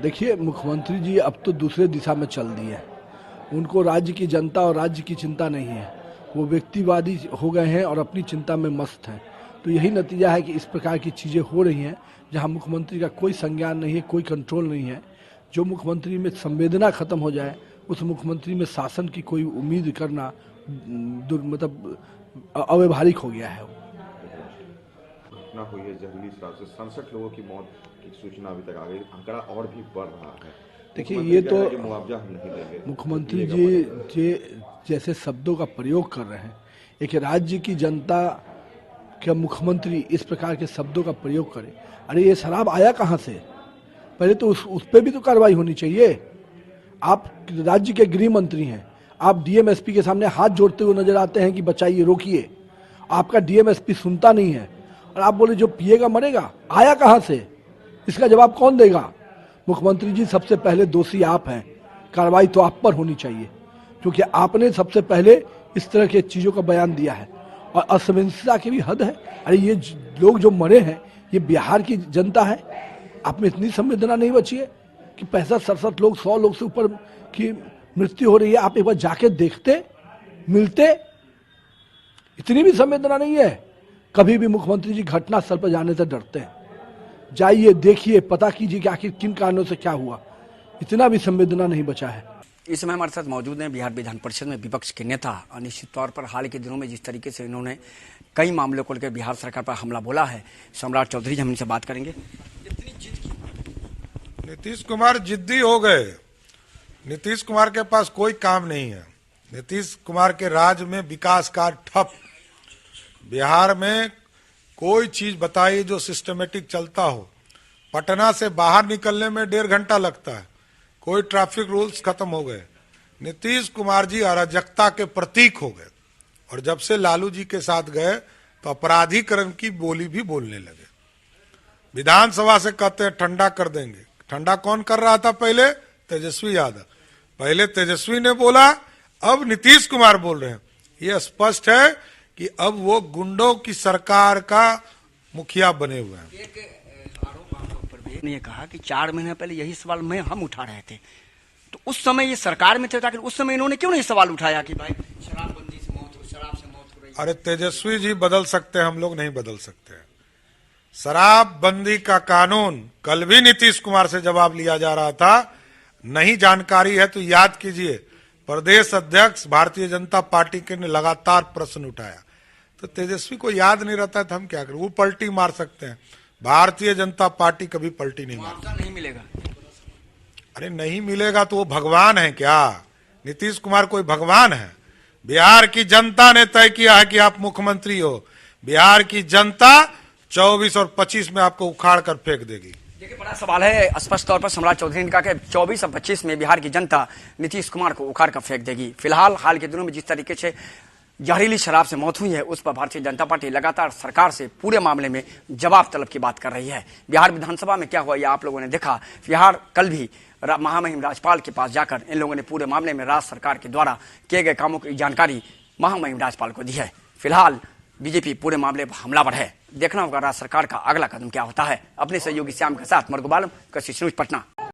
देखिए, मुख्यमंत्री जी अब तो दूसरे दिशा में चल दिए हैं। उनको राज्य की जनता और राज्य की चिंता नहीं है। वो व्यक्तिवादी हो गए हैं और अपनी चिंता में मस्त हैं। तो यही नतीजा है कि इस प्रकार की चीज़ें हो रही हैं जहां मुख्यमंत्री का कोई संज्ञान नहीं है, कोई कंट्रोल नहीं है। जो मुख्यमंत्री में संवेदना खत्म हो जाए, उस मुख्यमंत्री में शासन की कोई उम्मीद करना मतलब अव्यवहारिक हो गया है। घटना हुई है जहरीली शराब से 67 लोगों की मौत की सूचना अभी तक आ गई, आंकड़ा और भी बढ़ रहा है। देखिए, ये तो मुआवजा हम नहीं देंगे। मुख्यमंत्री जी जैसे शब्दों का प्रयोग कर रहे हैं, एक राज्य की जनता के मुख्यमंत्री इस प्रकार के शब्दों का प्रयोग करे। अरे ये शराब आया कहाँ से? पहले तो उस पर भी तो कार्रवाई होनी चाहिए। आप राज्य के गृह मंत्री हैं, आप डीएम एसपी के सामने हाथ जोड़ते हुए नजर आते हैं कि बचाइए, रोकिए। आपका डीएम एसपी सुनता नहीं है और आप बोले जो पिएगा मरेगा। आया कहाँ से? इसका जवाब कौन देगा? मुख्यमंत्री जी, सबसे पहले दोषी आप हैं। कार्रवाई तो आप पर होनी चाहिए, क्योंकि आपने सबसे पहले इस तरह की चीज़ों का बयान दिया है और असंवेदनशीलता की भी हद है। अरे ये लोग जो मरे हैं, ये बिहार की जनता है। आप में इतनी संवेदना नहीं बची है कि 65-67 लोग, 100 लोग से ऊपर की मृत्यु हो रही है। आप एक बार जाके देखते, मिलते। इतनी भी संवेदना नहीं है। कभी भी मुख्यमंत्री जी घटनास्थल पर जाने से डरते हैं। जाइए, देखिए, पता कीजिए कि आखिर किन कारणों से क्या हुआ। इतना भी संवेदना नहीं बचा है। इस समय हमारे साथ मौजूद हैं बिहार विधान परिषद में विपक्ष के नेता। निश्चित तौर पर हाल के दिनों में जिस तरीके से इन्होंने कई मामलों को लेकर बिहार सरकार पर हमला बोला है, सम्राट चौधरी जी हम इनसे बात करेंगे। नीतीश कुमार जिद्दी हो गए। नीतीश कुमार के पास कोई काम नहीं है। नीतीश कुमार के राज में विकास कार्य ठप। बिहार में कोई चीज बताइए जो सिस्टमेटिक चलता हो। पटना से बाहर निकलने में 1.5 घंटा लगता है। कोई ट्रैफिक रूल्स खत्म हो गए। नीतीश कुमार जी अराजकता के प्रतीक हो गए और जब से लालू जी के साथ गए तो अपराधीकरण की बोली भी बोलने लगे। विधानसभा से कहते हैं ठंडा कर देंगे। ठंडा कौन कर रहा था पहले? तेजस्वी यादव। पहले तेजस्वी ने बोला, अब नीतीश कुमार बोल रहे हैं। ये स्पष्ट है कि अब वो गुंडों की सरकार का मुखिया बने हुए हैं। एक आरोप आपके ऊपर भी ने कहा कि 4 महीने पहले यही सवाल हम उठा रहे थे, तो उस समय ये सरकार में थे, ताकि उस समय इन्होंने क्यों नहीं सवाल उठाया कि भाई शराबबंदी से मौत हो, शराब से मौत हो रही है। अरे तेजस्वी जी बदल सकते हैं, हम लोग नहीं बदल सकते। शराबबंदी का कानून कल भी नीतीश कुमार से जवाब लिया जा रहा था। नहीं जानकारी है तो याद कीजिए, प्रदेश अध्यक्ष भारतीय जनता पार्टी के ने लगातार प्रश्न उठाया। तो तेजस्वी को याद नहीं रहता है तो हम क्या करें? वो पलटी मार सकते हैं। भारतीय जनता पार्टी कभी पलटी नहीं मारती। नहीं मिलेगा। अरे नहीं मिलेगा तो वो भगवान है क्या? नीतीश कुमार कोई भगवान है? बिहार की जनता ने तय किया है कि आप मुख्यमंत्री हो। बिहार की जनता 24 और 25 में आपको उखाड़ कर फेंक देगी। देखिए, बड़ा सवाल है। स्पष्ट तौर पर सम्राट चौधरी ने कहा कि 24 और 25 में बिहार की जनता नीतीश कुमार को उखाड़ कर फेंक देगी। फिलहाल हाल के दिनों में जिस तरीके से जहरीली शराब से मौत हुई है, उस पर भारतीय जनता पार्टी लगातार सरकार से पूरे मामले में जवाब तलब की बात कर रही है। बिहार विधानसभा में क्या हुआ, यह आप लोगों ने देखा। बिहार कल भी महामहिम राज्यपाल के पास जाकर इन लोगों ने पूरे मामले में राज्य सरकार के द्वारा किए गए कामों की जानकारी महामहिम राज्यपाल को दी है। फिलहाल बीजेपी पूरे मामले पर हमलावर है। देखना होगा राज्य सरकार का अगला कदम क्या होता है। अपने सहयोगी श्याम के साथ मरगुबालम, कशिश न्यूज, पटना।